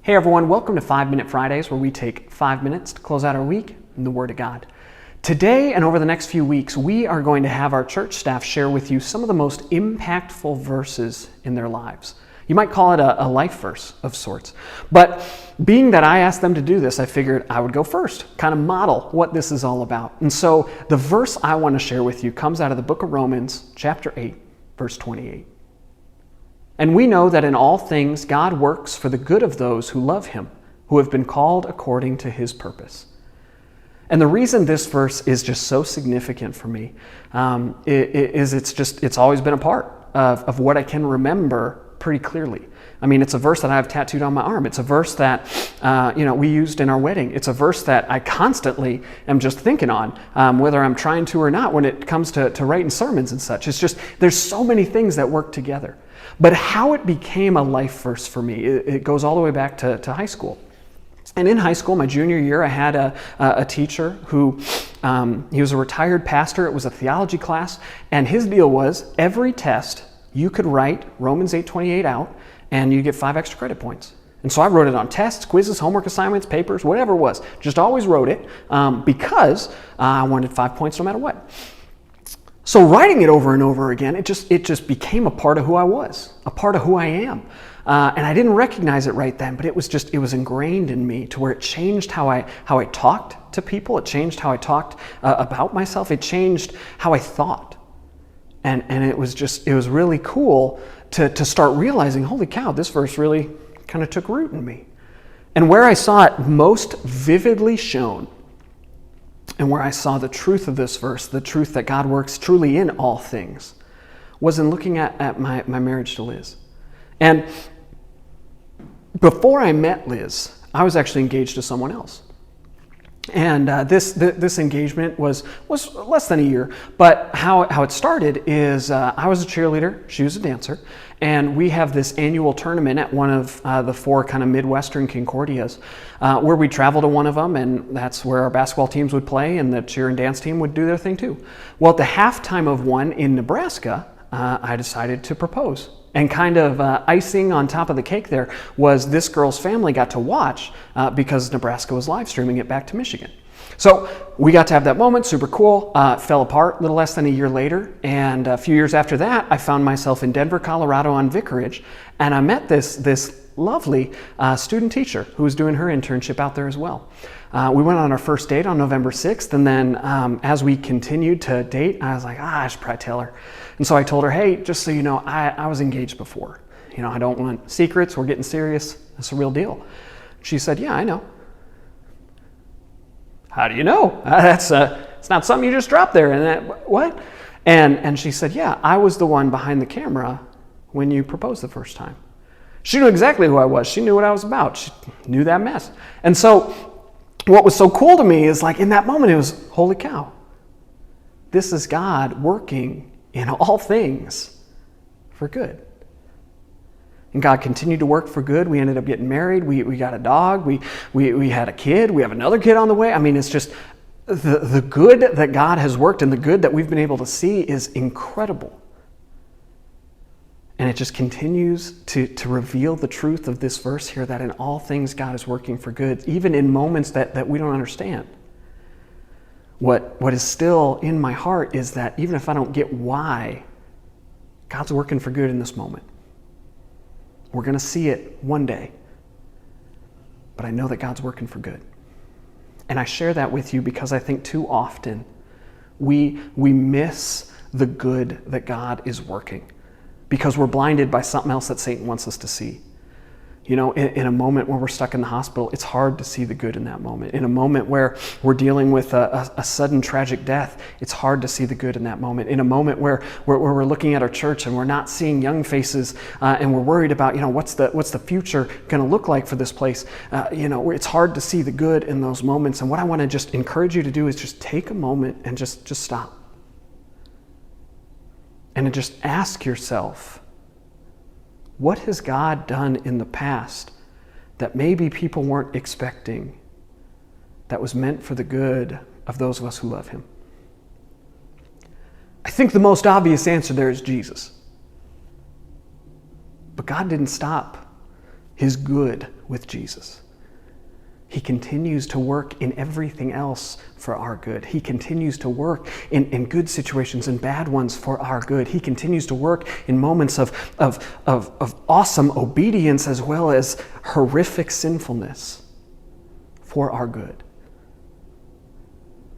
Hey everyone, welcome to 5 Minute Fridays, where we take 5 minutes to close out our week in the Word of God. Today and over the next few weeks, we are going to have our church staff share with you some of the most impactful verses in their lives. You might call it a life verse of sorts. But being that I asked them to do this, I figured I would go first, kind of model what this is all about. And so the verse I want to share with you comes out of the book of Romans, chapter 8, verse 28. And we know that in all things God works for the good of those who love him, who have been called according to his purpose. And the reason this verse is just so significant for me it's always been a part of what I can remember pretty clearly. I mean, it's a verse that I have tattooed on my arm. It's a verse that we used in our wedding. It's a verse that I constantly am just thinking on, whether I'm trying to or not, when it comes to writing sermons and such. It's just, there's so many things that work together. But how it became a life verse for me, it goes all the way back to high school. And in high school, my junior year, I had a teacher who, he was a retired pastor. It was a theology class. And his deal was every test you could write Romans 8:28 out, and you get 5 extra credit points. And so I wrote it on tests, quizzes, homework assignments, papers, whatever it was. Just always wrote it because I wanted 5 points no matter what. So writing it over and over again, it just became a part of who I was, a part of who I am. And I didn't recognize it right then, but it was ingrained in me to where it changed how I talked to people. It changed how I talked about myself. It changed how I thought. And it was really cool to start realizing, holy cow, this verse really kind of took root in me. And where I saw it most vividly shown, and where I saw the truth of this verse, the truth that God works truly in all things, was in looking at my marriage to Liz. And before I met Liz, I was actually engaged to someone else. And this engagement was less than a year, but how it started is I was a cheerleader, she was a dancer, and we have this annual tournament at one of the 4 kind of Midwestern Concordias, where we travel to one of them, and that's where our basketball teams would play, and the cheer and dance team would do their thing too. Well, at the halftime of one in Nebraska, I decided to propose. And kind of icing on top of the cake there was this girl's family got to watch because Nebraska was live streaming it back to Michigan. So we got to have that moment, super cool. Fell apart a little less than a year later. And a few years after that, I found myself in Denver, Colorado on Vicarage. And I met this lovely student teacher who was doing her internship out there as well. We went on our first date on November 6th. And then as we continued to date, I was like, I should probably tell her. And so I told her, hey, just so you know, I was engaged before. I don't want secrets. We're getting serious. It's a real deal. She said, yeah, I know. How do you know? It's not something you just dropped there. And what? And she said, yeah, I was the one behind the camera when you proposed the first time. She knew exactly who I was. She knew what I was about. She knew that mess. And so what was so cool to me is, like, in that moment, it was, holy cow, this is God working in all things for good. And God continued to work for good. We ended up getting married. We got a dog. We had a kid. We have another kid on the way. I mean, it's just the good that God has worked and the good that we've been able to see is incredible. And it just continues to reveal the truth of this verse here, that in all things God is working for good, even in moments that we don't understand. What is still in my heart is that even if I don't get why, God's working for good in this moment. We're going to see it one day. But I know that God's working for good. And I share that with you because I think too often we miss the good that God is working because we're blinded by something else that Satan wants us to see. In a moment where we're stuck in the hospital, it's hard to see the good in that moment. In a moment where we're dealing with a sudden tragic death, it's hard to see the good in that moment. In a moment where we're looking at our church and we're not seeing young faces and we're worried about, what's the future going to look like for this place, it's hard to see the good in those moments. And what I want to just encourage you to do is just take a moment and just stop. And to just ask yourself, what has God done in the past that maybe people weren't expecting, that was meant for the good of those of us who love him? I think the most obvious answer there is Jesus. But God didn't stop his good with Jesus. He continues to work in everything else for our good. He continues to work in good situations and bad ones for our good. He continues to work in moments of awesome obedience as well as horrific sinfulness for our good.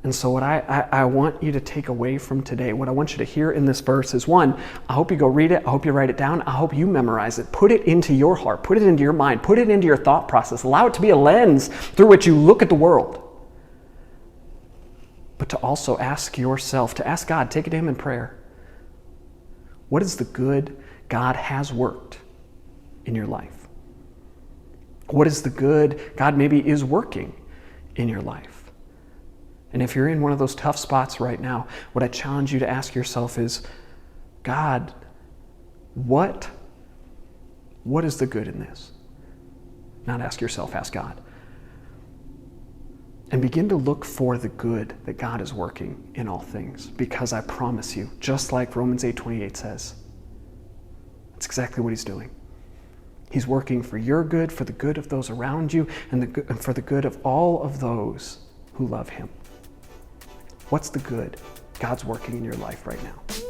And so what I want you to take away from today, what I want you to hear in this verse is, one, I hope you go read it. I hope you write it down. I hope you memorize it. Put it into your heart. Put it into your mind. Put it into your thought process. Allow it to be a lens through which you look at the world. But to also ask yourself, to ask God, take it to Him in prayer. What is the good God has worked in your life? What is the good God maybe is working in your life? And if you're in one of those tough spots right now, what I challenge you to ask yourself is, God, what is the good in this? Not ask yourself, ask God. And begin to look for the good that God is working in all things. Because I promise you, just like Romans 8:28 says, that's exactly what He's doing. He's working for your good, for the good of those around you, and for the good of all of those who love Him. What's the good God's working in your life right now?